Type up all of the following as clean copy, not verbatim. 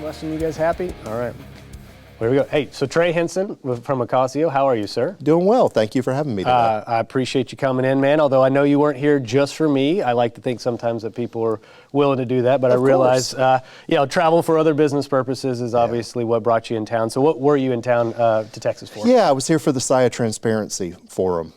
Weston, you guys happy? All right. Here we go. Hey, so Trey Hinson from Ocozzio, how are you, sir? Doing well. Thank you for having me today. I appreciate you coming in, man. Although I know you weren't here just for me. I like to think sometimes that people are willing to do that, but I realize, travel for other business purposes is obviously what brought you in town. So what were you in town to Texas for? Yeah, I was here for the SIA Transparency Forum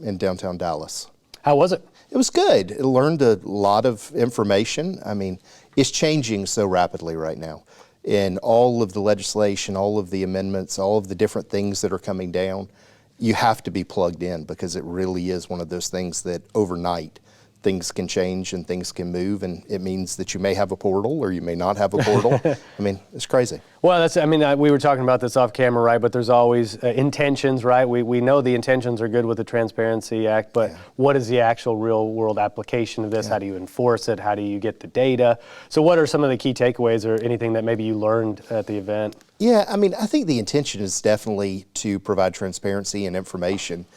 in downtown Dallas. How was it? It was good. I learned a lot of information. I mean, it's changing so rapidly right now. And all of the legislation, all of the amendments, all of the different things that are coming down, you have to be plugged in because it really is one of those things that overnight things can change and things can move, and it means that you may have a portal or you may not have a portal. I mean, it's crazy. Well, we were talking about this off camera, right? But there's always intentions, right? We know the intentions are good with the Transparency Act, but what is the actual real world application of this? How do you enforce it? How do you get the data? So what are some of the key takeaways or anything that maybe you learned at the event? Yeah, I mean, I think the intention is definitely to provide transparency and information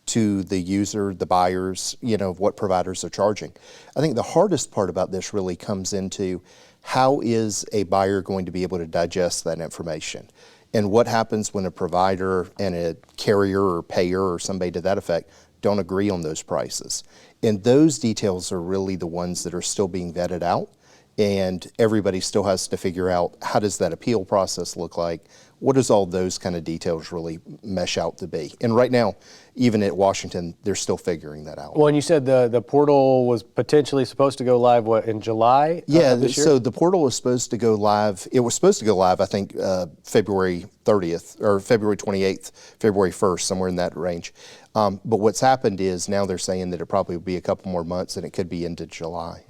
to the user, the buyers, of what providers are charging. I think the hardest part about this really comes into how is a buyer going to be able to digest that information? And what happens when a provider and a carrier or payer or somebody to that effect don't agree on those prices? And those details are really the ones that are still being vetted out. And everybody still has to figure out how does that appeal process look like? What does all those kind of details really mesh out to be? And right now, even at Washington, they're still figuring that out. Well, and you said the portal was potentially supposed to go live, in July? Yeah, so the portal was supposed to go live. It was supposed to go live, I think, February 30th or February 28th, February 1st, somewhere in that range. But what's happened is now they're saying that it probably will be a couple more months and it could be into July.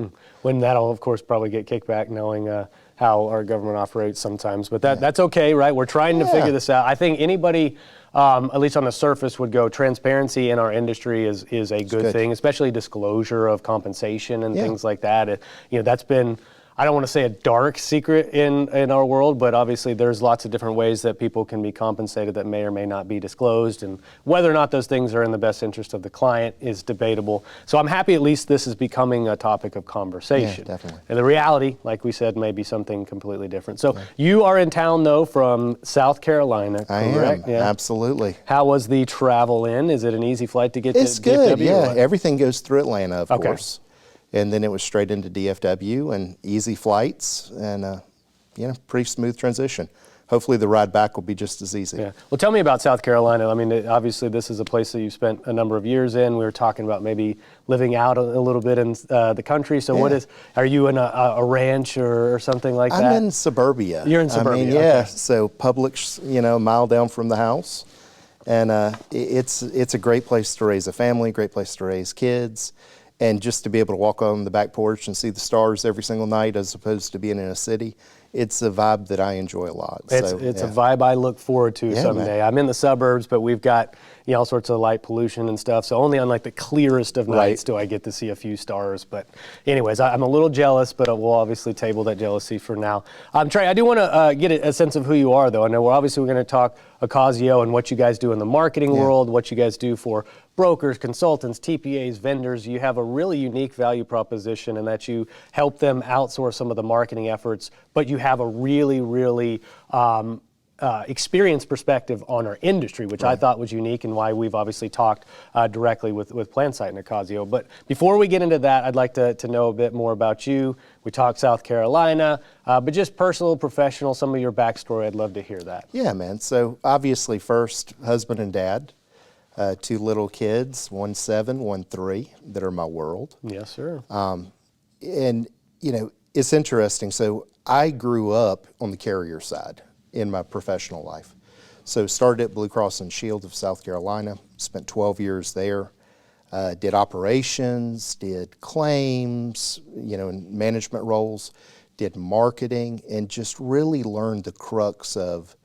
When that'll, of course, probably get kicked back knowing how our government operates sometimes. But that's okay, right? We're trying to figure this out. I think anybody, at least on the surface, would go transparency in our industry is a good thing, especially disclosure of compensation and things like that. That's been, I don't want to say a dark secret in our world, but obviously there's lots of different ways that people can be compensated that may or may not be disclosed, and whether or not those things are in the best interest of the client is debatable. So I'm happy at least this is becoming a topic of conversation. Yeah, definitely. And the reality, like we said, may be something completely different. So you are in town though from South Carolina, correct? I am, absolutely. How was the travel in? Is it an easy flight to get to DFW? It's good, yeah. Everything goes through Atlanta, of course. And then it was straight into DFW and easy flights and, pretty smooth transition. Hopefully the ride back will be just as easy. Yeah. Well, tell me about South Carolina. I mean, obviously this is a place that you've spent a number of years in. We were talking about maybe living out a little bit in the country. So are you in a ranch or something like that? I'm in suburbia. You're in suburbia, I mean, yeah. So Publix, a mile down from the house. And it's a great place to raise a family, great place to raise kids. And just to be able to walk on the back porch and see the stars every single night as opposed to being in a city, it's a vibe that I enjoy a lot. It's a vibe I look forward to someday. Man. I'm in the suburbs, but we've got all sorts of light pollution and stuff. So only on like the clearest of nights do I get to see a few stars. But anyways, I'm a little jealous, but we'll obviously table that jealousy for now. Trey, I do want to get a sense of who you are, though. I know we're going to talk Ocozzio and what you guys do in the marketing world, what you guys do for brokers, consultants, TPAs, vendors. You have a really unique value proposition in that you help them outsource some of the marketing efforts, but you have a really, really experienced perspective on our industry, which I thought was unique and why we've obviously talked directly with PlanSite and Ocozzio. But before we get into that, I'd like to know a bit more about you. We talked South Carolina, but just personal, professional, some of your backstory. I'd love to hear that. Yeah, man. So obviously first, husband and dad. 2 little kids, 1 7, 1 3, that are my world. Yes, sir. And, it's interesting. So I grew up on the carrier side in my professional life. So started at Blue Cross and Shield of South Carolina, spent 12 years there, did operations, did claims, in management roles, did marketing, and just really learned the crux of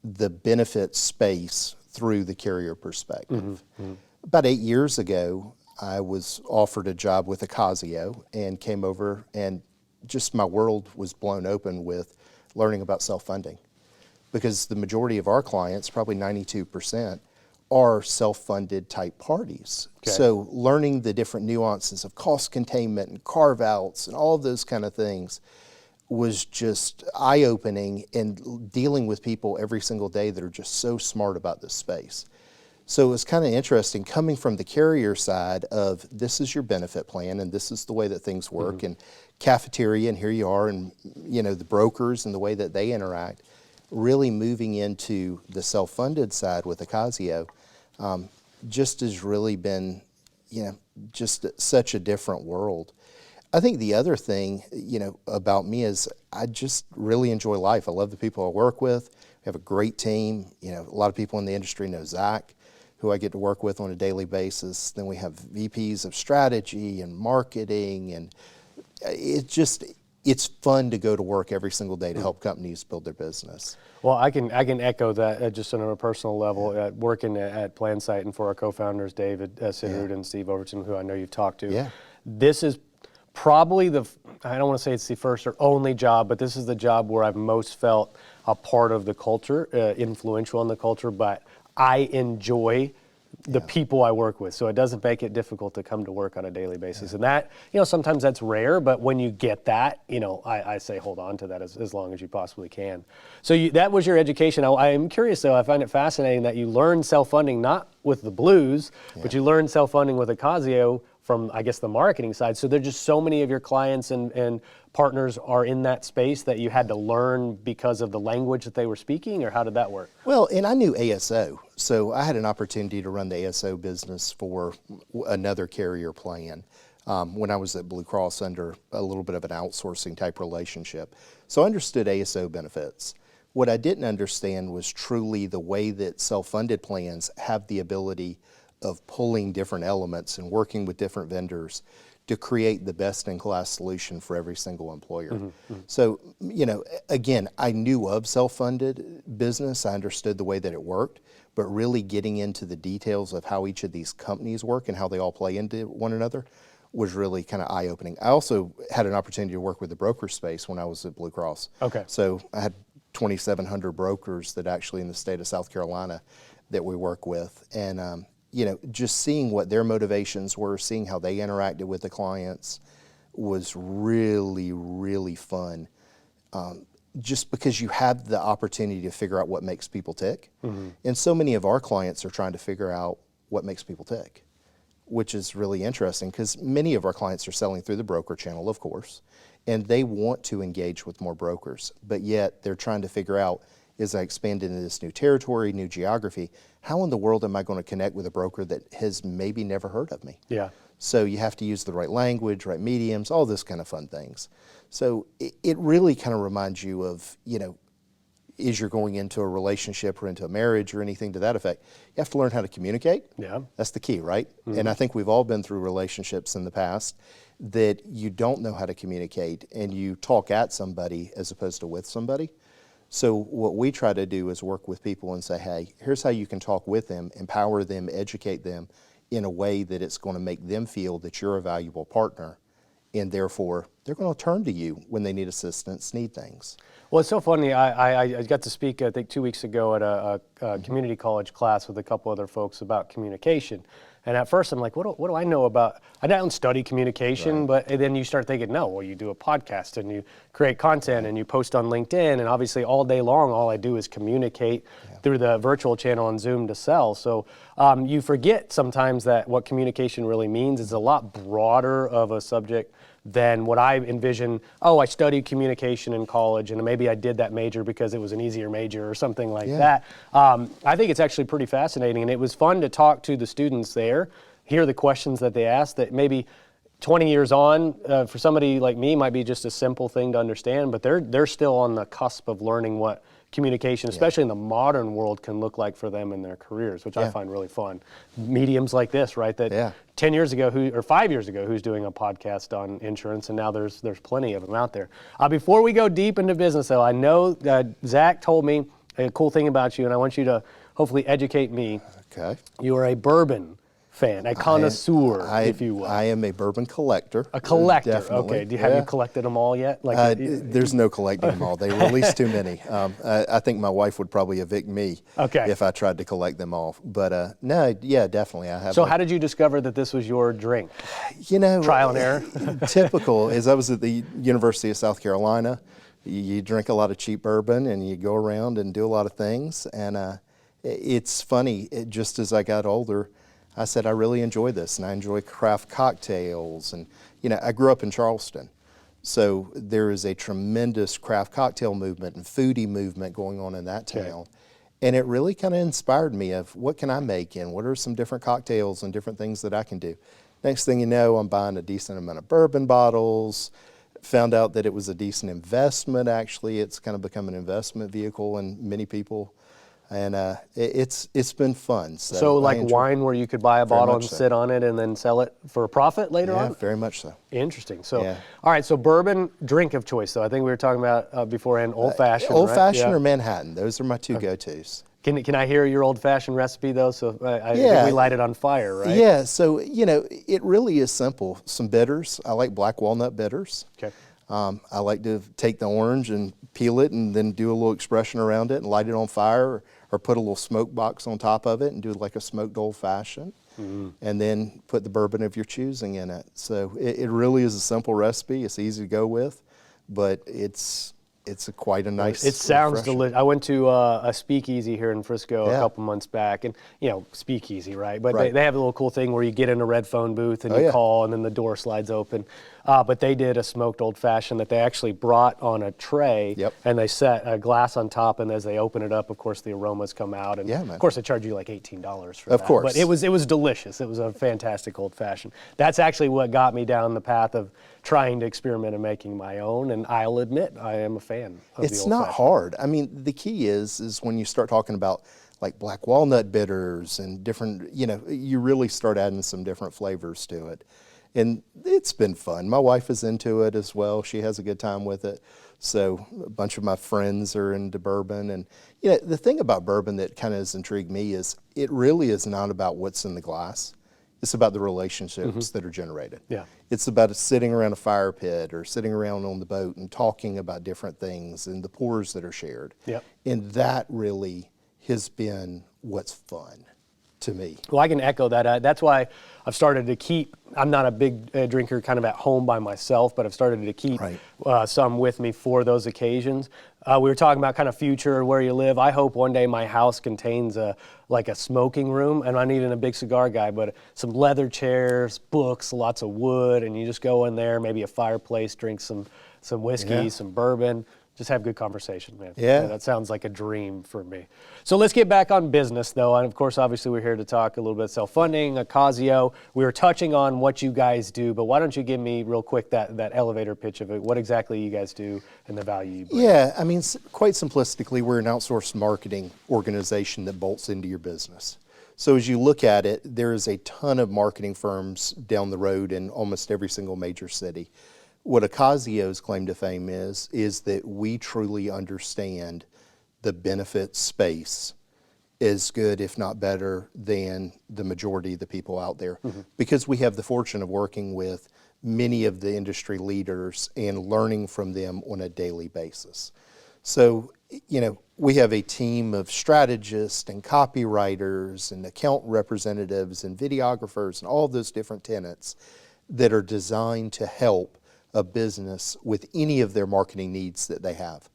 the benefit space through the carrier perspective. About 8 years ago, I was offered a job with Ocozzio and came over, and just my world was blown open with learning about self-funding. Because the majority of our clients, probably 92%, are self-funded type parties. Okay. So learning the different nuances of cost containment and carve-outs and all of those kind of things was just eye-opening, and dealing with people every single day that are just so smart about this space. So it's kind of interesting coming from the carrier side of this is your benefit plan and this is the way that things work, and cafeteria, and here you are, and the brokers and the way that they interact, really moving into the self-funded side with Ocozzio, just has really been, just such a different world. I think the other thing, about me is I just really enjoy life. I love the people I work with. We have a great team. A lot of people in the industry know Zach, who I get to work with on a daily basis. Then we have VPs of strategy and marketing, and it's fun to go to work every single day to help companies build their business. Well, I can echo that just on a personal level. Working at PlanSight and for our co-founders, David Sidrud and Steve Overton, who I know you've talked to. Yeah. This is probably I don't want to say it's the first or only job, but this is the job where I've most felt a part of the culture, influential in the culture, but I enjoy the people I work with. So it doesn't make it difficult to come to work on a daily basis. And that, sometimes that's rare, but when you get that, I say hold on to that as long as you possibly can. So that was your education. I am curious though, I find it fascinating that you learned self-funding, not with the Blues, but you learned self-funding with Ocozzio from, I guess, the marketing side. So there's just so many of your clients and partners are in that space that you had to learn because of the language that they were speaking, or how did that work? Well, and I knew ASO, so I had an opportunity to run the ASO business for another carrier plan when I was at Blue Cross under a little bit of an outsourcing type relationship. So I understood ASO benefits. What I didn't understand was truly the way that self-funded plans have the ability of pulling different elements and working with different vendors to create the best-in-class solution for every single employer. So, again, I knew of self-funded business. I understood the way that it worked, but really getting into the details of how each of these companies work and how they all play into one another was really kind of eye-opening. I also had an opportunity to work with the broker space when I was at Blue Cross. Okay. So I had 2,700 brokers that actually in the state of South Carolina that we work with. And, just seeing what their motivations were, seeing how they interacted with the clients was really, really fun. Just because you have the opportunity to figure out what makes people tick. And so many of our clients are trying to figure out what makes people tick, which is really interesting because many of our clients are selling through the broker channel, of course, and they want to engage with more brokers, but yet they're trying to figure out, as I expand into this new territory, new geography, how in the world am I going to connect with a broker that has maybe never heard of me? Yeah. So you have to use the right language, right mediums, all this kind of fun things. So it really kind of reminds you of, as you're going into a relationship or into a marriage or anything to that effect, you have to learn how to communicate. Yeah. That's the key, right? And I think we've all been through relationships in the past that you don't know how to communicate and you talk at somebody as opposed to with somebody. So what we try to do is work with people and say, hey, here's how you can talk with them, empower them, educate them in a way that it's going to make them feel that you're a valuable partner, and therefore they're going to turn to you when they need assistance, need things. Well, it's so funny. I got to speak, I think, 2 weeks ago at a community college class with a couple other folks about communication. And at first I'm like, what do I know about, I don't study communication, but then you start thinking, no, well, you do a podcast and you create content and you post on LinkedIn, and obviously all day long, all I do is communicate through the virtual channel on Zoom to sell. So you forget sometimes that what communication really means is a lot broader of a subject than what I envision. Oh, I studied communication in college and maybe I did that major because it was an easier major or something like that. I think it's actually pretty fascinating, and it was fun to talk to the students there, hear the questions that they asked that maybe 20 years on, for somebody like me, might be just a simple thing to understand, but they're still on the cusp of learning what communication, especially in the modern world, can look like for them in their careers, which I find really fun. Mediums like this, right? That 10 years ago, or 5 years ago, who's doing a podcast on insurance, and now there's plenty of them out there. Before we go deep into business, though, I know Zach told me a cool thing about you, and I want you to hopefully educate me. Okay. You are a bourbon fan, a connoisseur, if you will. I am a bourbon collector. A collector, definitely. okay. Have you collected them all yet? There's no collecting them all. They released too many. I think my wife would probably evict me if I tried to collect them all. But no, definitely I have. So how did you discover that this was your drink? Trial and error? Typical is I was at the University of South Carolina. You drink a lot of cheap bourbon and you go around and do a lot of things. And it's funny, just as I got older, I said, I really enjoy this, and I enjoy craft cocktails. And, I grew up in Charleston. So there is a tremendous craft cocktail movement and foodie movement going on in that town. Okay. And it really kind of inspired me of what can I make and what are some different cocktails and different things that I can do. Next thing you know, I'm buying a decent amount of bourbon bottles. Found out that it was a decent investment, actually. It's kind of become an investment vehicle in many people. And it's been fun. So like wine where you could buy a bottle and sit on it and then sell it for a profit later on? Yeah, very much so. Interesting. So, Yeah. All right, so bourbon, drink of choice, though. I think we were talking about beforehand, old-fashioned, right? Old-fashioned Yeah. or Manhattan. Those are my two go-tos. Can I hear your old-fashioned recipe, though? So I Yeah. think we light it on fire, right? Yeah, so, it really is simple. Some bitters. I like black walnut bitters. Okay. I like to take the orange and peel it and then do a little expression around it and light it on fire, or put a little smoke box on top of it and do like a smoked old-fashioned. Mm-hmm. And then put the bourbon of your choosing in it. So it really is a simple recipe. It's easy to go with, but it's quite a nice. It sounds delicious. I went to a speakeasy here in Frisco a couple months back, and speakeasy, right? But Right. They have a little cool thing where you get in a red phone booth and you call, and then the door slides open. But they did a smoked old fashioned that they actually brought on a tray, and they set a glass on top, and as they open it up, of course, the aromas come out, and of course, they charge you like $18 for that. Of course, but it was delicious. It was a fantastic old fashioned. That's actually what got me down the path of trying to experiment and making my own, and I'll admit I am a fan of It's not hard. I mean, the key is when you start talking about like black walnut bitters and different, you really start adding some different flavors to it. And it's been fun. My wife is into it as well. She has a good time with it. So a bunch of my friends are into bourbon. And the thing about bourbon that kind of has intrigued me is it really is not about what's in the glass. It's about the relationships that are generated. Yeah. It's about sitting around a fire pit or sitting around on the boat and talking about different things and the pours that are shared. Yep. And that really has been what's fun to me. Well, I can echo that. That's why I've started to keep, I'm not a big drinker kind of at home by myself, but I've started to keep some with me for those occasions. We were talking about kind of future, where you live. I hope one day my house contains like a smoking room, and I'm not even a big cigar guy, but some leather chairs, books, lots of wood, and you just go in there, maybe a fireplace, drink some whiskey, some bourbon. Just have good conversation, man. Yeah. That sounds like a dream for me. So let's get back on business, though. And of course, obviously, we're here to talk a little bit self-funding, Ocozzio. We were touching on what you guys do, but why don't you give me real quick that elevator pitch of it, what exactly you guys do and the value you bring? Yeah, I mean, quite simplistically, we're an outsourced marketing organization that bolts into your business. So as you look at it, there is a ton of marketing firms down the road in almost every single major city. What Ocozzio's claim to fame is that we truly understand the benefit space as good, if not better, than the majority of the people out there. Because we have the fortune of working with many of the industry leaders and learning from them on a daily basis. So, we have a team of strategists and copywriters and account representatives and videographers and all those different tenets that are designed to help a business with any of their marketing needs that they have.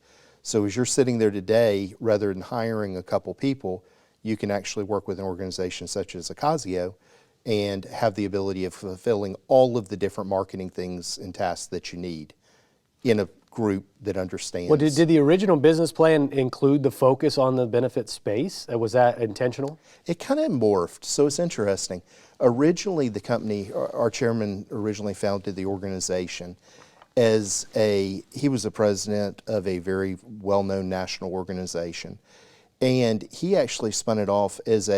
So as you're sitting there today, rather than hiring a couple people, you can actually work with an organization such as Ocozzio and have the ability of fulfilling all of the different marketing things and tasks that you need in a group that understands. Well, did the original business plan include the focus on the benefit space? Was that intentional? It kind of morphed, so it's interesting. Originally, the company, our chairman originally founded the organization as he was the president of a very well-known national organization. And he actually spun it off as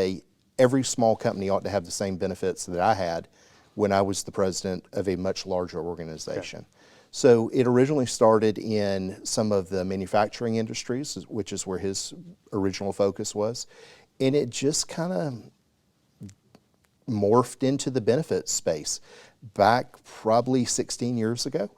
every small company ought to have the same benefits that I had when I was the president of a much larger organization. Okay. So it originally started in some of the manufacturing industries, which is where his original focus was. And it just kind of morphed into the benefits space back probably 16 years ago.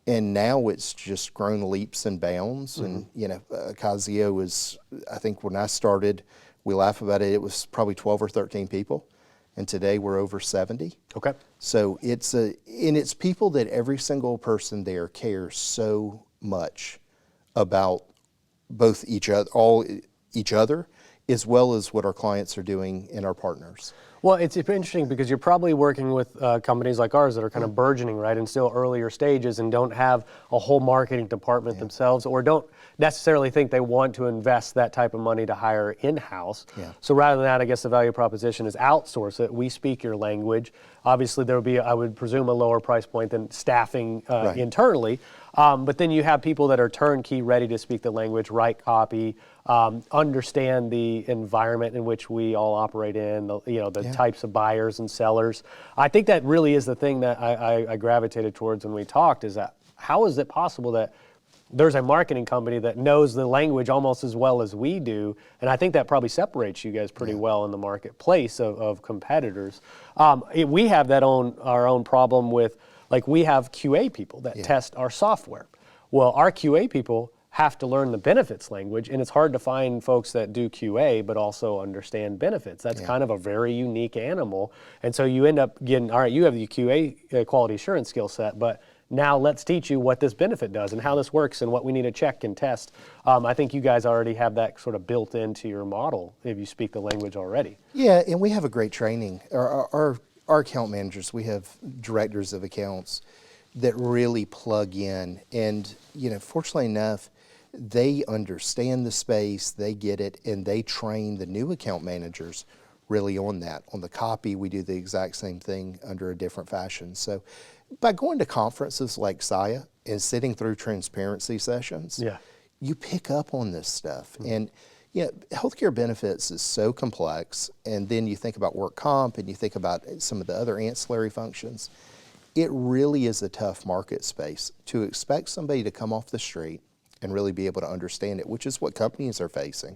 And now it's just grown leaps and bounds. And, Ocozzio was, I think when I started, we laugh about it, it was probably 12 or 13 people. And today we're over 70. Okay. So it's people that every single person there cares so much about both each other, as well as what our clients are doing and our partners. Well, it's interesting because you're probably working with companies like ours that are kind of burgeoning, right, and still earlier stages and don't have a whole marketing department themselves, or don't necessarily think they want to invest that type of money to hire in-house. Yeah. So rather than that, I guess the value proposition is outsource it. We speak your language. Obviously, there would be, I would presume, a lower price point than staffing internally. But then you have people that are turnkey, ready to speak the language, write copy, understand the environment in which we all operate in, the types of buyers and sellers. I think that really is the thing that I gravitated towards when we talked, is that how is it possible that there's a marketing company that knows the language almost as well as we do? And I think that probably separates you guys pretty well in the marketplace of competitors. We have our own problem with, like, we have QA people that test our software. Well, our QA people have to learn the benefits language, and it's hard to find folks that do QA but also understand benefits. That's kind of a very unique animal. And so you end up getting, all right, you have the QA quality assurance skill set, but now let's teach you what this benefit does and how this works and what we need to check and test. I think you guys already have that sort of built into your model if you speak the language already. Yeah, and we have a great training. Our account managers, we have directors of accounts that really plug in, and fortunately enough, they understand the space, they get it, and they train the new account managers really on that. On the copy, we do the exact same thing under a different fashion. So by going to conferences like SIA and sitting through transparency sessions, you pick up on this stuff. And healthcare benefits is so complex, and then you think about work comp and you think about some of the other ancillary functions. It really is a tough market space to expect somebody to come off the street and really be able to understand it, which is what companies are facing.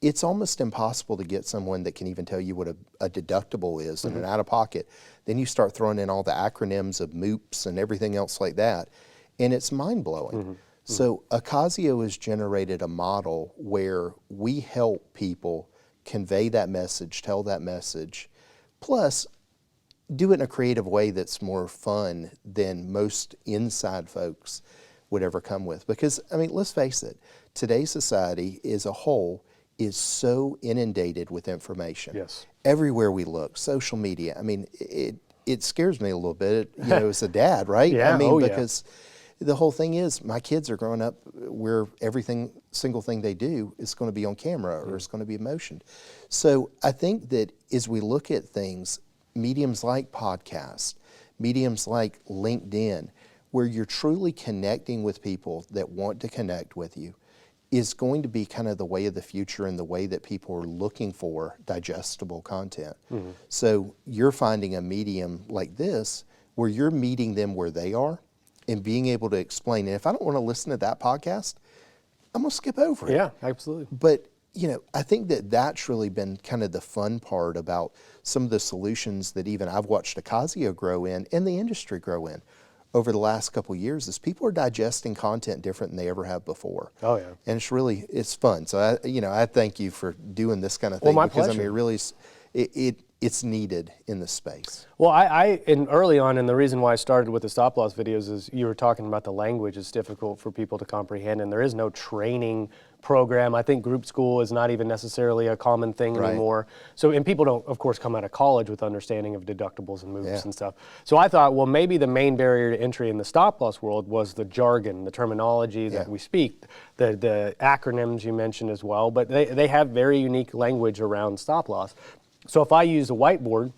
It's almost impossible to get someone that can even tell you what a deductible is and an out-of-pocket. Then you start throwing in all the acronyms of MOOPs and everything else like that, and it's mind-blowing. So Ocozzio has generated a model where we help people convey that message, tell that message, plus do it in a creative way that's more fun than most inside folks would ever come with. Because, I mean, let's face it, today's society as a whole is so inundated with information. Yes. Everywhere we look, social media. I mean, it scares me a little bit, as a dad, right? Yeah. I mean, because the whole thing is, my kids are growing up where single thing they do is going to be on camera or it's going to be motioned. So I think that as we look at things, mediums like podcasts, mediums like LinkedIn, where you're truly connecting with people that want to connect with you, is going to be kind of the way of the future and the way that people are looking for digestible content. So you're finding a medium like this where you're meeting them where they are and being able to explain. And if I don't want to listen to that podcast, I'm going to skip over it. Yeah, absolutely. But I think that that's really been kind of the fun part about some of the solutions that even I've watched Ocozzio grow in and the industry grow in over the last couple of years, is people are digesting content different than they ever have before. Oh, yeah. And it's fun. So I thank you for doing this kind of thing. Well, my because pleasure. I mean, really, it's needed in the space. Well, and early on, and the reason why I started with the stop loss videos is you were talking about the language is difficult for people to comprehend, and there is no training program. I think group school is not even necessarily a common thing anymore. So, and people don't, of course, come out of college with understanding of deductibles and MOOPs and stuff. So I thought, well, maybe the main barrier to entry in the stop loss world was the jargon, the terminology that we speak, the acronyms you mentioned as well, but they have very unique language around stop loss. So if I use a whiteboard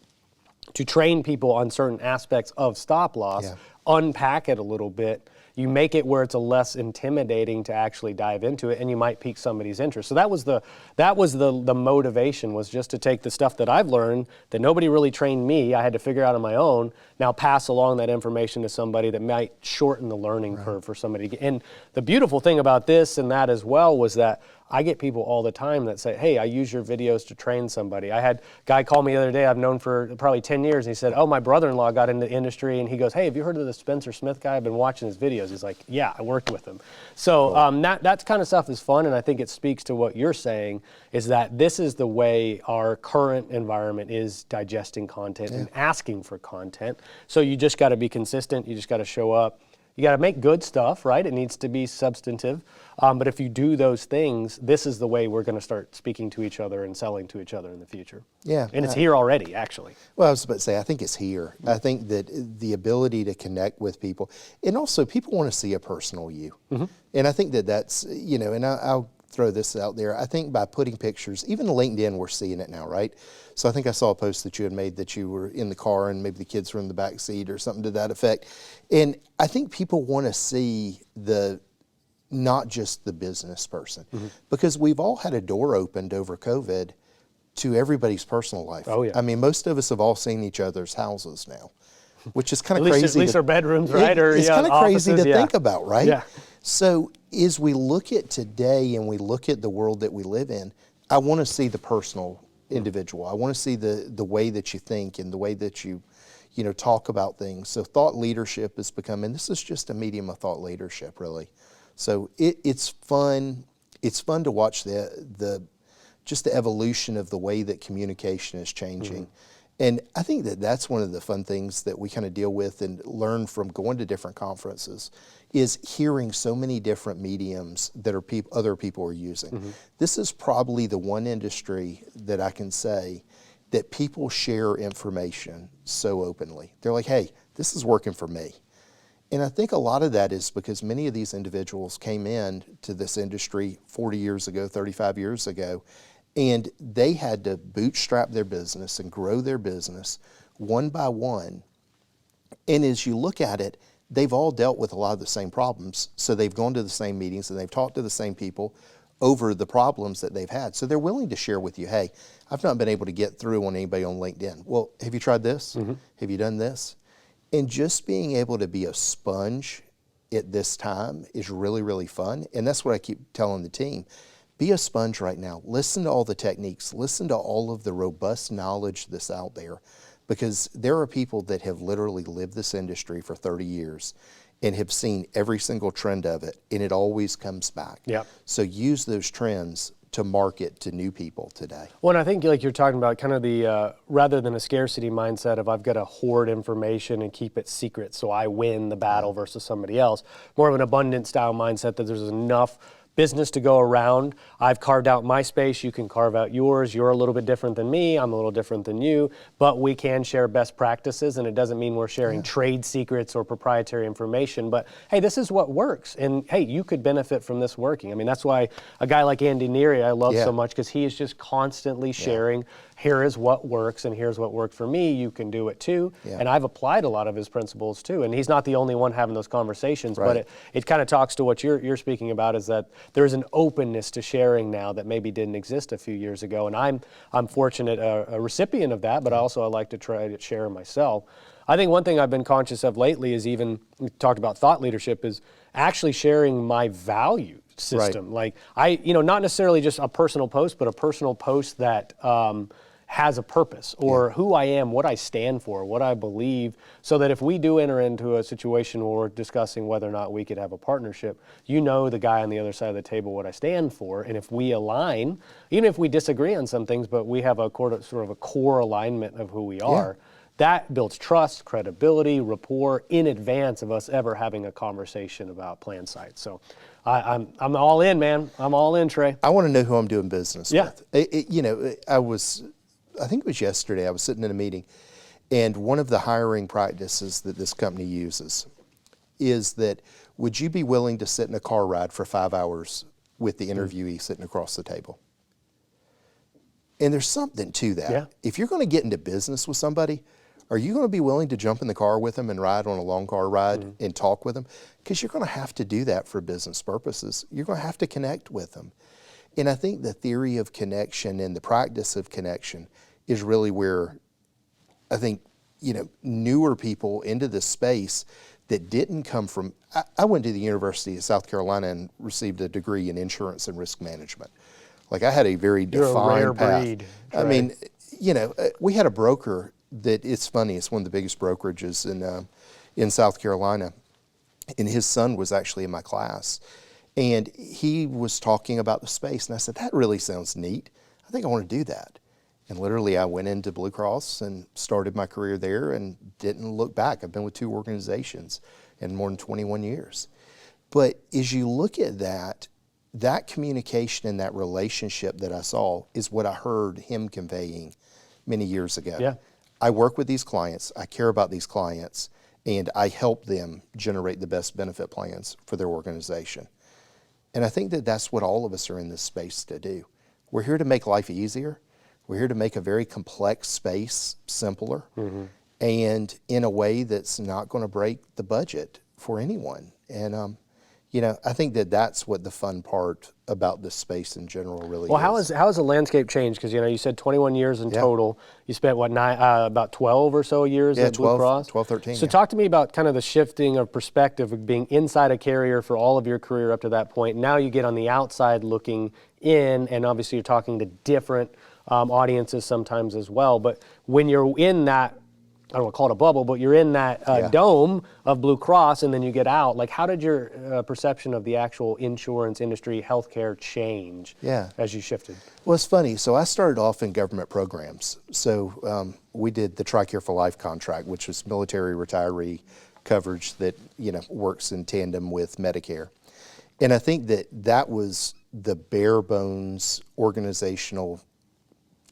to train people on certain aspects of stop loss, unpack it a little bit, you make it where it's a less intimidating to actually dive into it, and you might pique somebody's interest. So that was the motivation, was just to take the stuff that I've learned that nobody really trained me, I had to figure out on my own, now pass along that information to somebody that might shorten the learning curve for somebody. And the beautiful thing about this and that as well was that I get people all the time that say, hey, I use your videos to train somebody. I had a guy call me the other day I've known for probably 10 years, and he said, oh, my brother-in-law got into the industry, and he goes, hey, have you heard of the Spencer Smith guy? I've been watching his videos. He's like, yeah, I worked with him. So that kind of stuff is fun, and I think it speaks to what you're saying, is that this is the way our current environment is digesting content and asking for content. So you just got to be consistent. You just got to show up. You got to make good stuff, right? It needs to be substantive. But if you do those things, this is the way we're going to start speaking to each other and selling to each other in the future. Yeah. And it's here already, actually. Well, I was about to say, I think it's here. I think that the ability to connect with people, and also people want to see a personal you. And I think that that's, you know, and I'll throw this out there. I think by putting pictures, even LinkedIn, we're seeing it now, right? So I think I saw a post that you had made that you were in the car and maybe the kids were in the back seat or something to that effect. And I think people want to see not just the business person, because we've all had a door opened over COVID to everybody's personal life. Oh, yeah. I mean, most of us have all seen each other's houses now, which is kind of crazy. At least our bedrooms, right? It's kind of crazy to think about, right? Yeah. So as we look at today and we look at the world that we live in, I want to see the personal individual. I want to see the way that you think and the way that you talk about things. So thought leadership is becoming, this is just a medium of thought leadership, really. So it's fun. It's fun to watch just the evolution of the way that communication is changing. And I think that that's one of the fun things that we kind of deal with and learn from going to different conferences, is hearing so many different mediums that other people are using. This is probably the one industry that I can say that people share information so openly. They're like, hey, this is working for me. And I think a lot of that is because many of these individuals came in to this industry 40 years ago, 35 years ago, and they had to bootstrap their business and grow their business one by one. And as you look at it, they've all dealt with a lot of the same problems. So they've gone to the same meetings and they've talked to the same people over the problems that they've had. So they're willing to share with you, hey, I've not been able to get through on anybody on LinkedIn. Well, have you tried this? Have you done this? And just being able to be a sponge at this time is really, really fun. And that's what I keep telling the team. Be a sponge right now. Listen to all the techniques. Listen to all of the robust knowledge that's out there, because there are people that have literally lived this industry for 30 years and have seen every single trend of it, and it always comes back. Yep. So use those trends to market to new people today. Well, and I think like you're talking about kind of the, rather than a scarcity mindset of I've got to hoard information and keep it secret so I win the battle versus somebody else, more of an abundant style mindset that there's enough business to go around. I've carved out my space, you can carve out yours. You're a little bit different than me, I'm a little different than you, but we can share best practices, and it doesn't mean we're sharing trade secrets or proprietary information, but hey, this is what works, and hey, you could benefit from this working. I mean, that's why a guy like Andy Neary I love so much, because he is just constantly sharing, here is what works and here's what worked for me, you can do it too. And I've applied a lot of his principles too, and he's not the only one having those conversations, but it kind of talks to what you're speaking about, is that there's an openness to sharing now that maybe didn't exist a few years ago, and I'm fortunate, a recipient of that, but also I like to try to share myself. I think one thing I've been conscious of lately is, even we talked about thought leadership, is actually sharing my value system. Like not necessarily just a personal post, but a personal post that has a purpose, or who I am, what I stand for, what I believe, so that if we do enter into a situation where we're discussing whether or not we could have a partnership, the guy on the other side of the table, what I stand for, and if we align, even if we disagree on some things, but we have sort of a core alignment of who we are, that builds trust, credibility, rapport in advance of us ever having a conversation about plan sites. So I'm all in, man. I'm all in, Trey. I want to know who I'm doing business with. I think it was yesterday, I was sitting in a meeting, and one of the hiring practices that this company uses is that, would you be willing to sit in a car ride for 5 hours with the interviewee sitting across the table? And there's something to that. Yeah. If you're going to get into business with somebody, are you going to be willing to jump in the car with them and ride on a long car ride and talk with them? Because you're going to have to do that for business purposes. You're going to have to connect with them. And I think the theory of connection and the practice of connection is really where I think, newer people into this space that didn't come from, I went to the University of South Carolina and received a degree in insurance and risk management. Like, I had a very defined You're a rare path. breed, I mean, we had a broker that, it's funny, it's one of the biggest brokerages in South Carolina, and his son was actually in my class. And he was talking about the space, and I said, that really sounds neat. I think I want to do that. And literally I went into Blue Cross and started my career there and didn't look back. I've been with 2 organizations in more than 21 years. But as you look at that, that communication and that relationship that I saw is what I heard him conveying many years ago. Yeah. I work with these clients, I care about these clients, and I help them generate the best benefit plans for their organization. And I think that that's what all of us are in this space to do. We're here to make life easier. We're here to make a very complex space simpler, and in a way that's not going to break the budget for anyone. And you know, I think that that's what the fun part about this space in general really is. Well, how has the landscape changed? Because, you know, you said 21 years in total. You spent, what, about 12 or so years at Blue Cross? 12, 13. So talk to me about kind of the shifting of perspective of being inside a carrier for all of your career up to that point. Now you get on the outside looking in, and obviously you're talking to different audiences sometimes as well. But when you're in that, I don't want to call it a bubble, but you're in that dome of Blue Cross, and then you get out. Like, how did your perception of the actual insurance industry, healthcare, change as you shifted? Well, it's funny. So I started off in government programs. So we did the Tricare for Life contract, which was military retiree coverage that, you know, works in tandem with Medicare. And I think that that was the bare bones organizational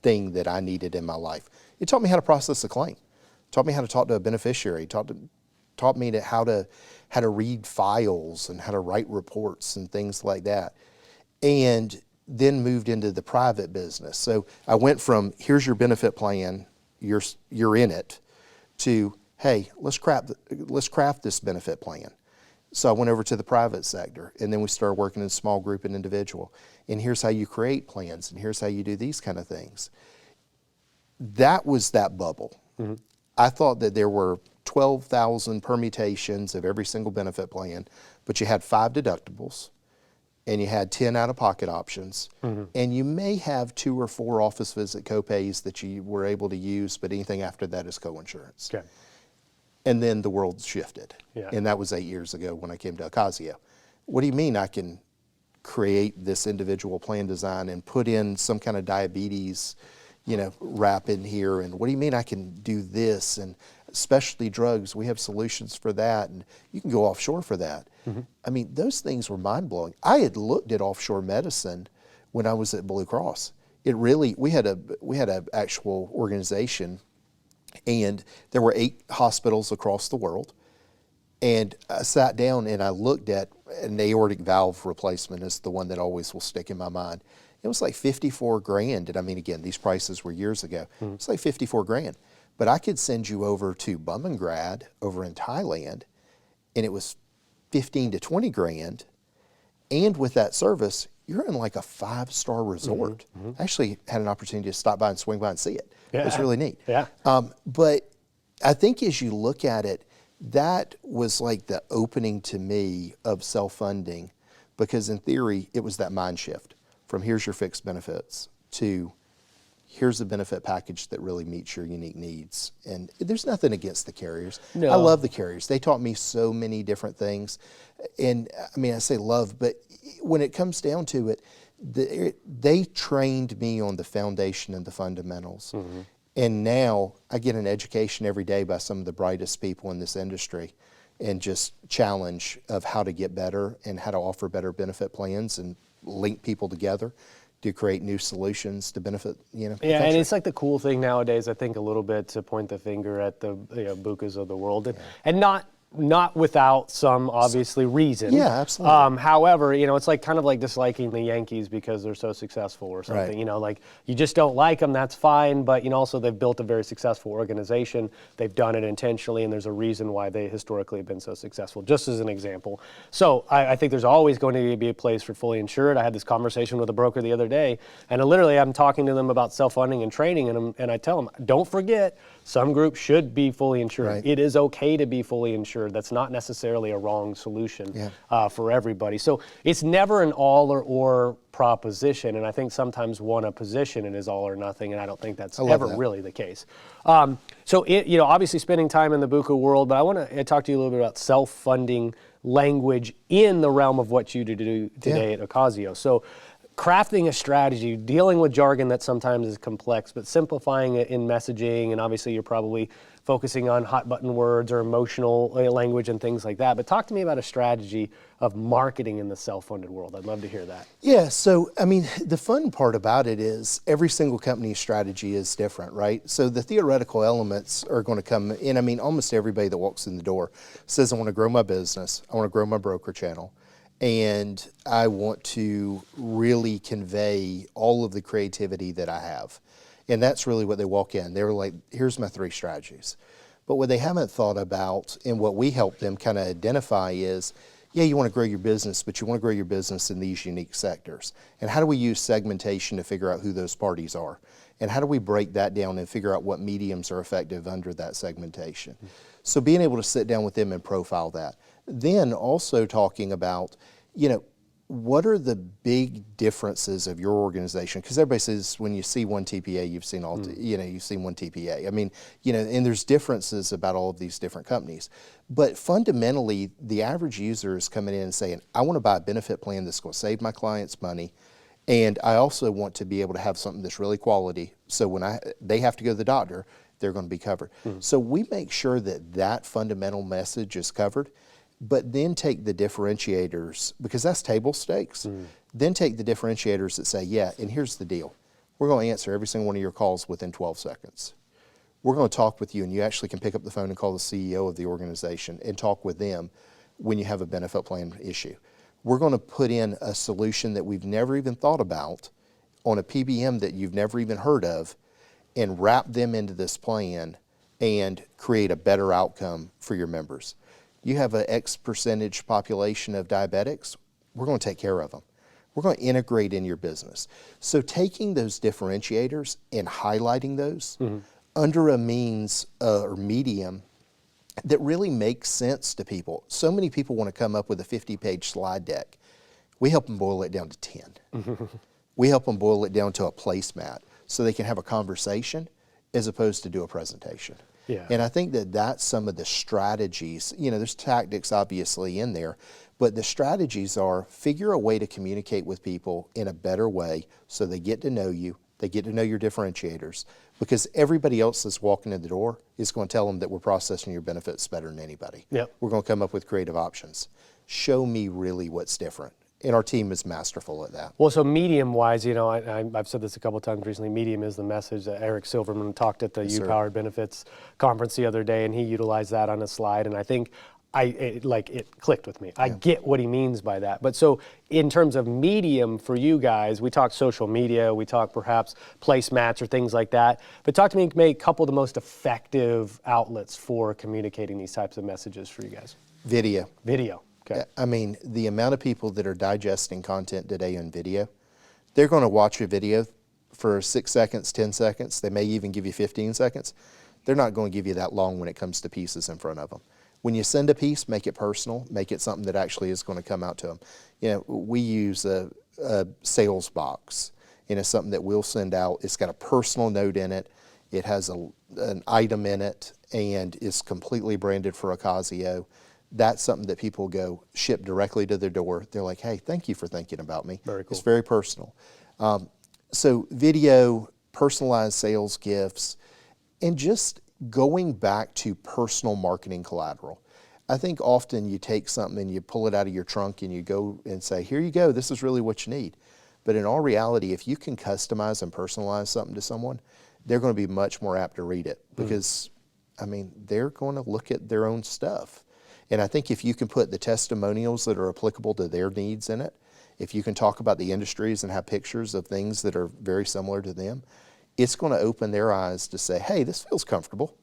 thing that I needed in my life. It taught me how to process a claim. Taught me how to talk to a beneficiary, taught me how to read files and how to write reports and things like that. And then moved into the private business. So I went from, here's your benefit plan, you're in it, to, hey, let's craft this benefit plan. So I went over to the private sector, and then we started working in small group and individual. And here's how you create plans, and here's how you do these kind of things. That was that bubble. I thought that there were 12,000 permutations of every single benefit plan, but you had 5 deductibles, and you had 10 out-of-pocket options, and you may have 2 or 4 office visit copays that you were able to use, but anything after that is coinsurance. Okay. And then the world shifted, and that was 8 years ago when I came to Ocozzio. What do you mean I can create this individual plan design and put in some kind of diabetes, you know, wrap in here, and what do you mean I can do this, and specialty drugs, we have solutions for that, and you can go offshore for that. I mean, those things were mind-blowing. I had looked at offshore medicine when I was at Blue Cross. It really, we had a actual organization, and there were 8 hospitals across the world, and I sat down and I looked at an aortic valve replacement is the one that always will stick in my mind. It was like 54 grand. And I mean, again, these prices were years ago. It's like 54 grand. But I could send you over to Bumrungrad over in Thailand, and it was 15 to 20 grand. And with that service, you're in like a 5-star resort. I actually had an opportunity to stop by and swing by and see it. It was really neat. But I think as you look at it, that was like the opening to me of self-funding, because in theory, it was that mind shift. From here's your fixed benefits to here's a benefit package that really meets your unique needs. And there's nothing against the carriers. No. I love the carriers. They taught me so many different things. And I mean, I say love, but when it comes down to it, they trained me on the foundation and the fundamentals. And now I get an education every day by some of the brightest people in this industry, and just challenge of how to get better and how to offer better benefit plans and link people together to create new solutions to benefit, you know. Yeah, and it's like the cool thing nowadays, I think, a little bit to point the finger at the Bucas of the world, and not without some obviously reason. Yeah, absolutely. However, you know, it's like kind of like disliking the Yankees because they're so successful or something. Right. You know, like you just don't like them. That's fine, but you know, also they've built a very successful organization. They've done it intentionally, and there's a reason why they historically have been so successful. Just as an example. So I think there's always going to be a place for fully insured. I had this conversation with a broker the other day, and literally I'm talking to them about self-funding and training, and I tell them, don't forget, some groups should be fully insured. Right. It is okay to be fully insured. That's not necessarily a wrong solution for everybody. So it's never an all or proposition, and I think sometimes one position it is all or nothing, and I don't think that's ever really the case. So you know, obviously spending time in the Buca world, but I want to talk to you a little bit about self-funding language in the realm of what you do today at Ocozzio. So crafting a strategy, dealing with jargon that sometimes is complex, but simplifying it in messaging, and obviously you're probably focusing on hot button words or emotional language and things like that. But talk to me about a strategy of marketing in the self-funded world. I'd love to hear that. Yeah, so I mean, the fun part about it is every single company's strategy is different, right? So the theoretical elements are going to come in. I mean, almost everybody that walks in the door says, I want to grow my business, I want to grow my broker channel, and I want to really convey all of the creativity that I have. And that's really what they walk in. They're like, here's my 3 strategies. But what they haven't thought about, and what we help them kind of identify is, yeah, you want to grow your business, but you want to grow your business in these unique sectors. And how do we use segmentation to figure out who those parties are? And how do we break that down and figure out what mediums are effective under that segmentation? So being able to sit down with them and profile that. Then also talking about, you know, what are the big differences of your organization? Because everybody says when you see one TPA, you've seen all, you know, you've seen one TPA. I mean, you know, and there's differences about all of these different companies. But fundamentally, the average user is coming in and saying, I want to buy a benefit plan that's going to save my clients money. And I also want to be able to have something that's really quality. So when they have to go to the doctor, they're going to be covered. So we make sure that that fundamental message is covered. But then take the differentiators, because that's table stakes, then take the differentiators that say, yeah, and here's the deal. We're going to answer every single one of your calls within 12 seconds. We're going to talk with you, and you actually can pick up the phone and call the CEO of the organization and talk with them when you have a benefit plan issue. We're going to put in a solution that we've never even thought about on a PBM that you've never even heard of and wrap them into this plan and create a better outcome for your members. You have an X percentage population of diabetics, we're going to take care of them. We're going to integrate in your business. So taking those differentiators and highlighting those under a means or medium that really makes sense to people. So many people want to come up with a 50-page slide deck. We help them boil it down to 10. We help them boil it down to a placemat so they can have a conversation as opposed to do a presentation. Yeah. And I think that that's some of the strategies. You know, there's tactics obviously in there, but the strategies are figure a way to communicate with people in a better way so they get to know you, they get to know your differentiators, because everybody else that's walking in the door is going to tell them that we're processing your benefits better than anybody. Yep. We're going to come up with creative options. Show me really what's different. And our team is masterful at that. Well, so medium-wise, you know, I've said this a couple of times recently, medium is the message that Eric Silverman talked at the U-Powered Benefits conference the other day, and he utilized that on a slide, and I think it clicked with me. I get what he means by that. But so in terms of medium for you guys, we talk social media, we talk perhaps placemats or things like that, but talk to me maybe a couple of the most effective outlets for communicating these types of messages for you guys. Video. Video. Okay. I mean, the amount of people that are digesting content today on video, they're going to watch a video for 6 seconds, 10 seconds. They may even give you 15 seconds. They're not going to give you that long when it comes to pieces in front of them. When you send a piece, make it personal, make it something that actually is going to come out to them. You know, we use a sales box, and it's something that we'll send out. It's got a personal note in it. It has an item in it, and it's completely branded for Ocozzio. That's something that people go ship directly to their door. They're like, hey, thank you for thinking about me. Very cool. It's very personal. So video, personalized sales gifts, and just going back to personal marketing collateral. I think often you take something and you pull it out of your trunk and you go and say, here you go, this is really what you need. But in all reality, if you can customize and personalize something to someone, they're going to be much more apt to read it because, I mean, they're going to look at their own stuff. And I think if you can put the testimonials that are applicable to their needs in it, if you can talk about the industries and have pictures of things that are very similar to them, it's going to open their eyes to say, hey, this feels comfortable.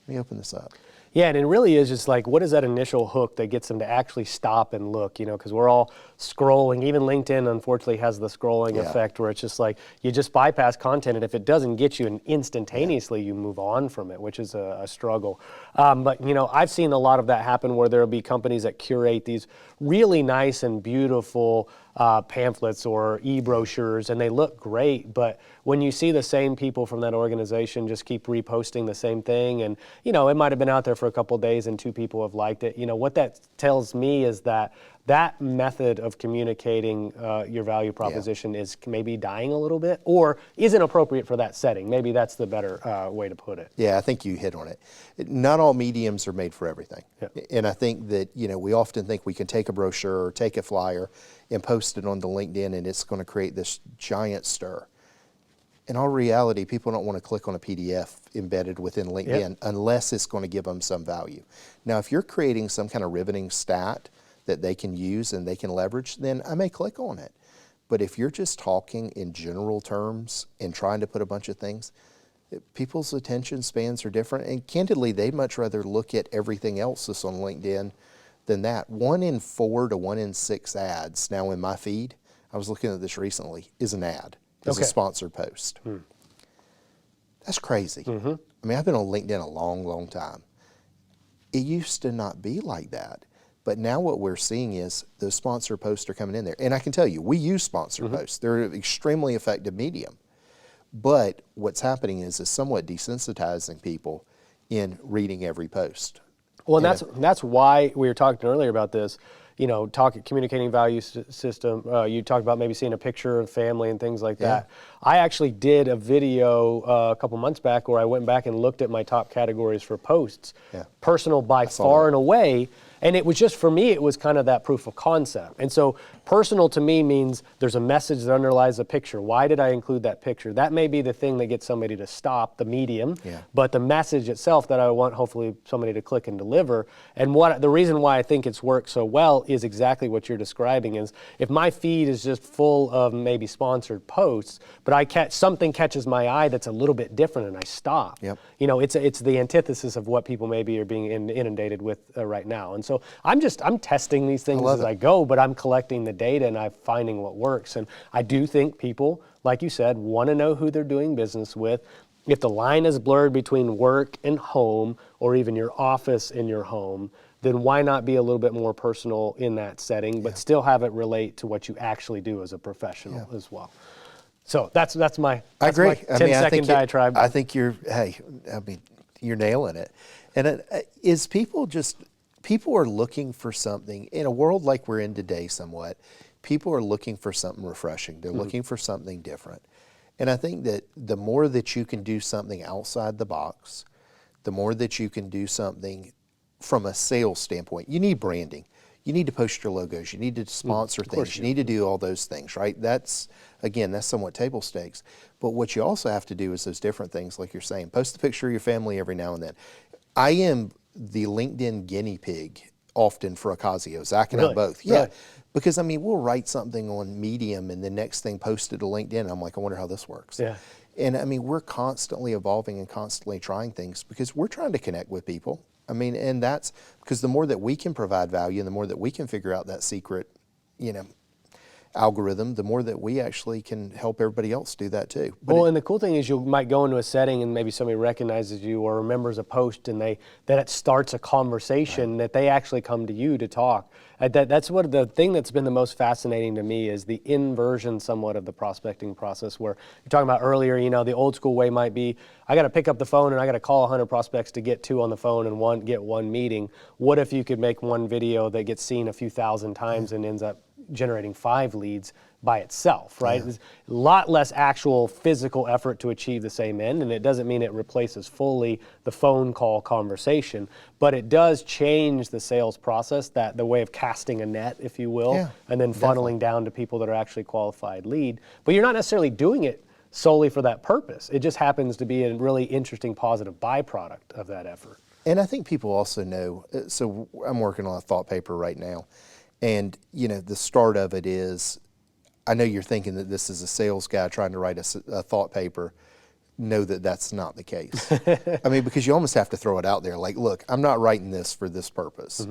Let me open this up. Yeah, and it really is just like, what is that initial hook that gets them to actually stop and look, you know, because we're all scrolling. Even LinkedIn, unfortunately, has the scrolling effect where it's just like, you just bypass content, and if it doesn't get you, and instantaneously you move on from it, which is a struggle. But, you know, I've seen a lot of that happen where there'll be companies that curate these really nice and beautiful pamphlets or e-brochures, and they look great, but when you see the same people from that organization just keep reposting the same thing, and you know, it might have been out there for a couple of days and 2 people have liked it, you know, what that tells me is that that method of communicating your value proposition is maybe dying a little bit, or isn't appropriate for that setting. Maybe that's the better way to put it. Yeah, I think you hit on it. Not all mediums are made for everything. Yeah. And I think that, we often think we can take a brochure or take a flyer and post it on the LinkedIn and it's going to create this giant stir. In all reality, people don't want to click on a PDF embedded within LinkedIn unless it's going to give them some value. Now, if you're creating some kind of riveting stat that they can use and they can leverage, then I may click on it. But if you're just talking in general terms and trying to put a bunch of things, people's attention spans are different. And candidly, they'd much rather look at everything else that's on LinkedIn than that. 1 in 4 to 1 in 6 ads now in my feed, I was looking at this recently, is an ad, is a sponsored post. That's crazy. I mean, I've been on LinkedIn a long, long time. It used to not be like that. But now what we're seeing is those sponsor posts are coming in there. And I can tell you, we use sponsor posts. They're an extremely effective medium. But what's happening is it's somewhat desensitizing people in reading every post. Well, and that's why we were talking earlier about this, communicating value system. You talked about maybe seeing a picture of family and things like that. I actually did a video a couple months back where I went back and looked at my top categories for posts. Personal by far and away. And it was just, for me, it was kind of that proof of concept. And so personal to me means there's a message that underlies a picture. Why did I include that picture? That may be the thing that gets somebody to stop, the medium, but the message itself that I want hopefully somebody to click and deliver. And the reason why I think it's worked so well is exactly what you're describing, is if my feed is just full of maybe sponsored posts, but something catches my eye that's a little bit different and I stop. It's the antithesis of what people maybe are being inundated with right now. And so I'm testing these things as I go, but I'm collecting the data and I'm finding what works. And I do think people, like you said, want to know who they're doing business with. If the line is blurred between work and home, or even your office and your home, then why not be a little bit more personal in that setting, but still have it relate to what you actually do as a professional as well. So that's my 10-second diatribe. I think you're nailing it. And people are looking for something in a world like we're in today somewhat. People are looking for something refreshing. They're looking for something different. And I think that the more that you can do something outside the box, the more that you can do something from a sales standpoint. You need branding. You need to post your logos. You need to sponsor things. You need to do all those things, right? That's somewhat table stakes. But what you also have to do is those different things, like you're saying. Post a picture of your family every now and then. I am the LinkedIn guinea pig often for Ocozzio, Zach and I both. Yeah, because we'll write something on Medium and the next thing posted to LinkedIn. I'm like, I wonder how this works. Yeah. And we're constantly evolving and constantly trying things because we're trying to connect with people. And that's because the more that we can provide value and the more that we can figure out that secret, algorithm, the more that we actually can help everybody else do that too. But and the cool thing is you might go into a setting and maybe somebody recognizes you or remembers a post and that it starts a conversation that they actually come to you to talk. That's what the thing that's been the most fascinating to me is the inversion somewhat of the prospecting process, where you're talking about earlier, the old school way might be, I got to pick up the phone and I got to call 100 prospects to get 2 on the phone and get one meeting. What if you could make one video that gets seen a few thousand times and ends up generating 5 leads by itself, right? There's a lot less actual physical effort to achieve the same end, and it doesn't mean it replaces fully the phone call conversation, but it does change the sales process, the way of casting a net, if you will, and then funneling down to people that are actually qualified lead. But you're not necessarily doing it solely for that purpose. It just happens to be a really interesting positive byproduct of that effort. And I think people also know, so I'm working on a thought paper right now, and the start of it is, I know you're thinking that this is a sales guy trying to write a thought paper. Know that that's not the case. Because you almost have to throw it out there. Like, look, I'm not writing this for this purpose.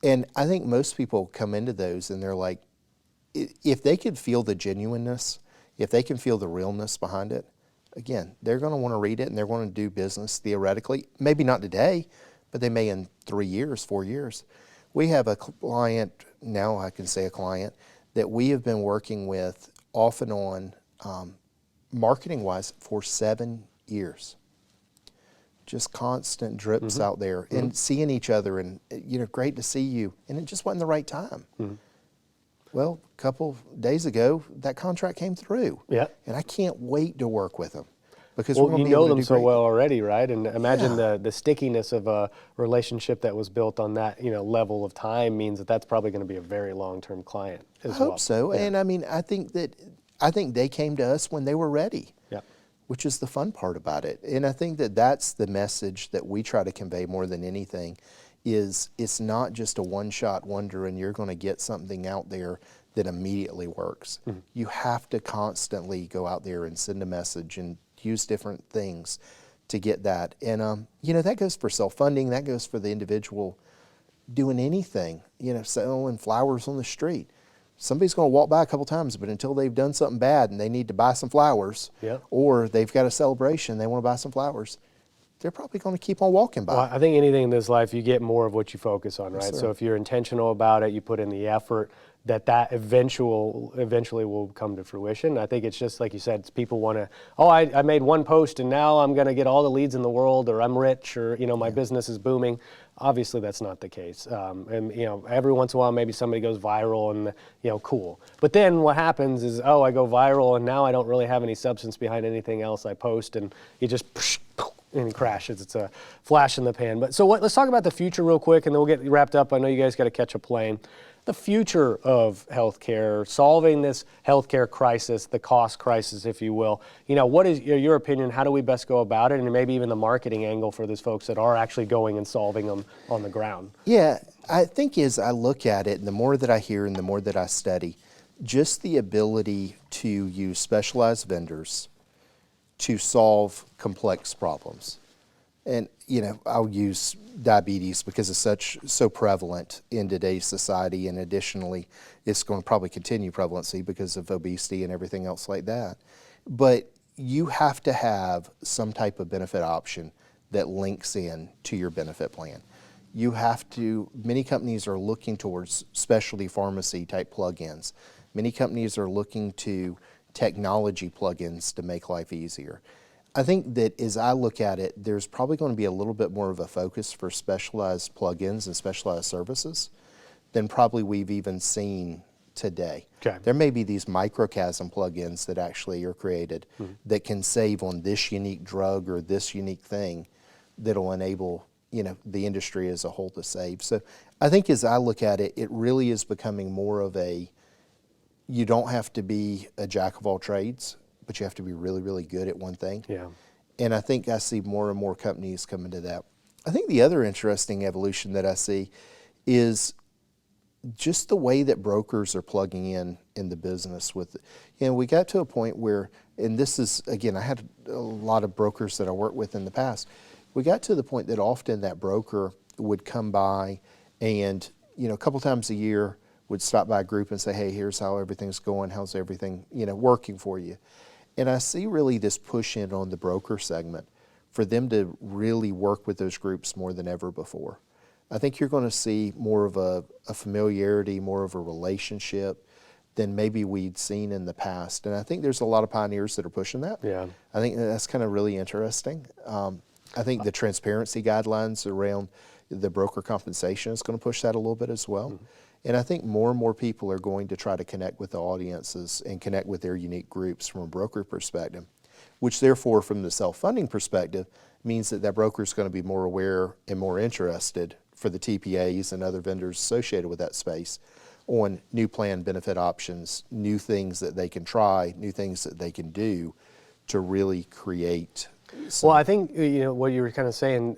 And I think most people come into those and they're like, if they could feel the genuineness, if they can feel the realness behind it, again, they're going to want to read it and they're going to do business theoretically. Maybe not today, but they may in 3 years, 4 years. We have a client, now I can say a client, that we have been working with off and on, marketing-wise, for 7 years. Just constant drips out there and seeing each other and, great to see you. And it just wasn't the right time. Well, a couple days ago, that contract came through. Yeah. And I can't wait to work with them because Well, we're going you to be able know to them do so great. well already, right? And imagine Yeah. the stickiness of a relationship that was built on that, level of time means that that's probably going to be a very long-term client as I well. hope so. Yeah. And I mean, I think they came to us when they were ready. Yeah. Which is the fun part about it. And I think that that's the message that we try to convey more than anything is it's not just a one-shot wonder and you're going to get something out there that immediately works. Mm-hmm. You have to constantly go out there and send a message and use different things to get that. And, that goes for self-funding. That goes for the individual doing anything, selling flowers on the street. Somebody's going to walk by a couple times, but until they've done something bad and they need to buy some flowers, Yep. or they've got a celebration, they want to buy some flowers, they're probably going to keep on walking by. Well, I think anything in this life, you get more of what you focus on, right? Yes, sir. So if you're intentional about it, you put in the effort, that eventually will come to fruition. I think it's just like you said, it's people want to, I made one post and now I'm going to get all the leads in the world, or I'm rich, or my business is booming. Obviously, that's not the case. And every once in a while, maybe somebody goes viral, and cool. But then what happens is, I go viral, and now I don't really have any substance behind anything else I post, and it just and it crashes. It's a flash in the pan. But so let's talk about the future real quick, and then we'll get wrapped up. I know you guys got to catch a plane. The future of healthcare, solving this healthcare crisis, the cost crisis, if you will. What is your opinion? How do we best go about it? And maybe even the marketing angle for those folks that are actually going and solving them on the ground. Yeah, I think as I look at it, and the more that I hear and the more that I study, just the ability to use specialized vendors to solve complex problems. And, I'll use diabetes because it's so prevalent in today's society, and additionally, it's going to probably continue prevalency because of obesity and everything else like that. But you have to have some type of benefit option that links in to your benefit plan. Many companies are looking towards specialty pharmacy type plugins. Many companies are looking to technology plugins to make life easier. I think that as I look at it, there's probably going to be a little bit more of a focus for specialized plugins and specialized services than probably we've even seen today. Okay. There may be these microchasm plugins that actually are created that can save on this unique drug or this unique thing that'll enable the industry as a whole to save. So I think as I look at it, it really is becoming more of you don't have to be a jack of all trades, but you have to be really, really good at one thing. Yeah. And I think I see more and more companies coming to that. I think the other interesting evolution that I see is just the way that brokers are plugging in the business with, we got to a point where, and this is, again, I had a lot of brokers that I worked with in the past. We got to the point that often that broker would come by and, a couple times a year would stop by a group and say, hey, here's how everything's going. How's everything, working for you? And I see really this push in on the broker segment for them to really work with those groups more than ever before. I think you're going to see more of a familiarity, more of a relationship than maybe we'd seen in the past. And I think there's a lot of pioneers that are pushing that. Yeah. I think that's kind of really interesting. I think the transparency guidelines around the broker compensation is going to push that a little bit as well. Mm-hmm. And I think more and more people are going to try to connect with the audiences and connect with their unique groups from a broker perspective, which therefore from the self-funding perspective means that broker is going to be more aware and more interested for the TPAs and other vendors associated with that space on new plan benefit options, new things that they can try, new things that they can do to really create. Well, I think what you were kind of saying,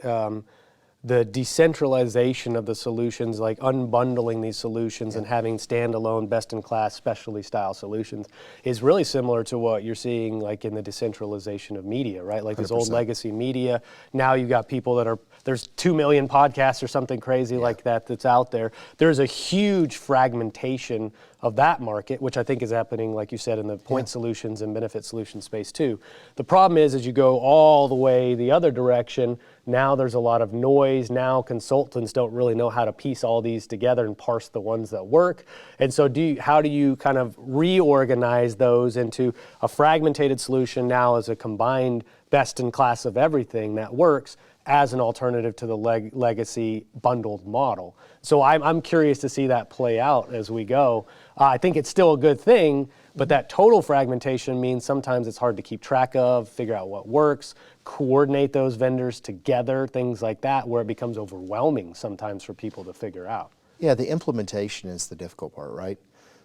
the decentralization of the solutions, like unbundling these solutions and having standalone, best-in-class, specialty-style solutions, is really similar to what you're seeing like in the decentralization of media, right? Like this old 100%. legacy media. Now you got people there's 2 million podcasts or something crazy like that's out there. There's a huge fragmentation of that market, which I think is happening, like you said, in the point solutions and benefit solution space too. The problem is, as you go all the way the other direction, now there's a lot of noise. Now consultants don't really know how to piece all these together and parse the ones that work. And so how do you kind of reorganize those into a fragmented solution now as a combined best in class of everything that works as an alternative to the legacy bundled model. So I'm curious to see that play out as we go. I think it's still a good thing, but that total fragmentation means sometimes it's hard to keep track of, figure out what works, coordinate those vendors together, things like that, where it becomes overwhelming sometimes for people to figure out. Yeah, the implementation is the difficult part, right?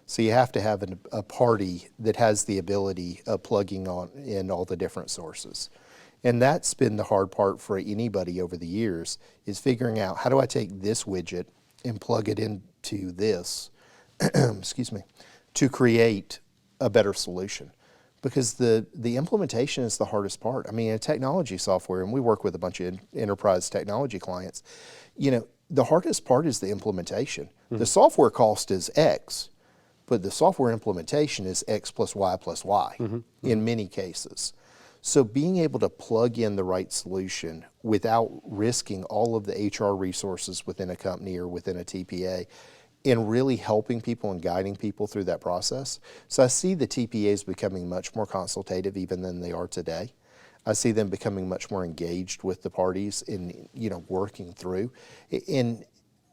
So you have to have a party that has the ability of plugging in all the different sources. And that's been the hard part for anybody over the years, is figuring out, how do I take this widget and plug it into this, excuse me, to create a better solution? Because the implementation is the hardest part. I mean, in technology software, and we work with a bunch of enterprise technology clients, you know, the hardest part is the implementation. Mm-hmm. The software cost is X, but the software implementation is X plus Y plus Y mm-hmm. in many cases. So being able to plug in the right solution without risking all of the HR resources within a company or within a TPA, and really helping people and guiding people through that process. So I see the TPAs becoming much more consultative even than they are today. I see them becoming much more engaged with the parties in, you know, working through, in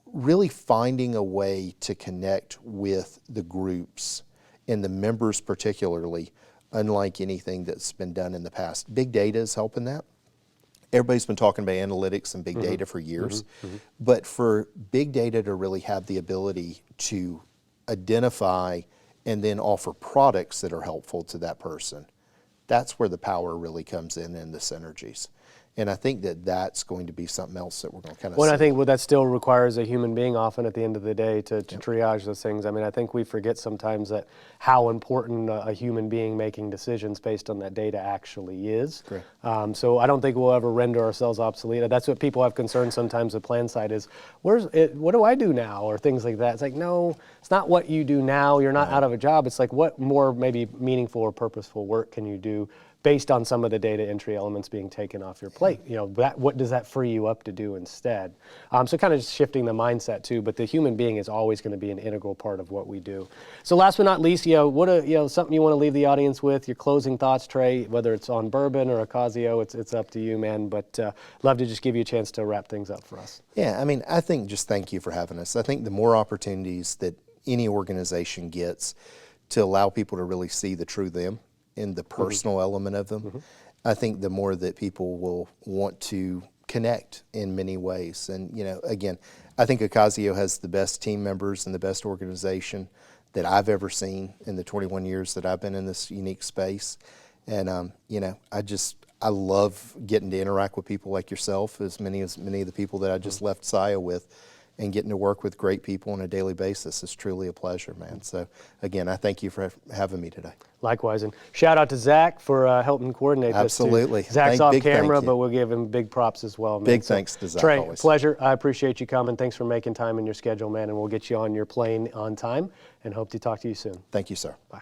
really finding a way to connect with the groups and the members particularly, unlike anything that's been done in the past. Big data is helping that. Everybody's been talking about analytics and big mm-hmm. data for years, mm-hmm. Mm-hmm. but for big data to really have the ability to identify and then offer products that are helpful to that person, that's where the power really comes in and the synergies. And I think that that's going to be something else that we're going to kind of see. I think that still requires a human being often at the end of the day to triage those things. I mean, I think we forget sometimes that how important a human being making decisions based on that data actually is. So I don't think we'll ever render ourselves obsolete. That's what people have concerns sometimes with plan side is, what do I do now? Or things like that. It's like, no, it's not what you do now. You're not out of a job. It's like, what more maybe meaningful or purposeful work can you do based on some of the data entry elements being taken off your plate? You know, what does that free you up to do instead? So kind of just shifting the mindset too, but the human being is always going to be an integral part of what we do. So last but not least, something you want to leave the audience with, your closing thoughts, Trey, whether it's on bourbon or Ocozzio, it's up to you, man, but love to just give you a chance to wrap things up for us. Yeah, I mean, I think just thank you for having us. I think the more opportunities that any organization gets to allow people to really see the true them, in the personal mm-hmm. element of them, mm-hmm. I think the more that people will want to connect in many ways. And, you know, again, I think Ocozzio has the best team members and the best organization that I've ever seen in the 21 years that I've been in this unique space. And, you know, I love getting to interact with people like yourself, as many of the people that I just mm-hmm. left SIA with, and getting to work with great people on a daily basis is truly a pleasure, man. So again, I thank you for having me today. Likewise, and shout out to Zach for helping coordinate this. Absolutely. Zach's off camera, but we'll give him big props as well, man. Big thanks to Zach. Trey, always. Pleasure. I appreciate you coming. Thanks for making time in your schedule, man, and we'll get you on your plane on time and hope to talk to you soon. Thank you, sir. Bye.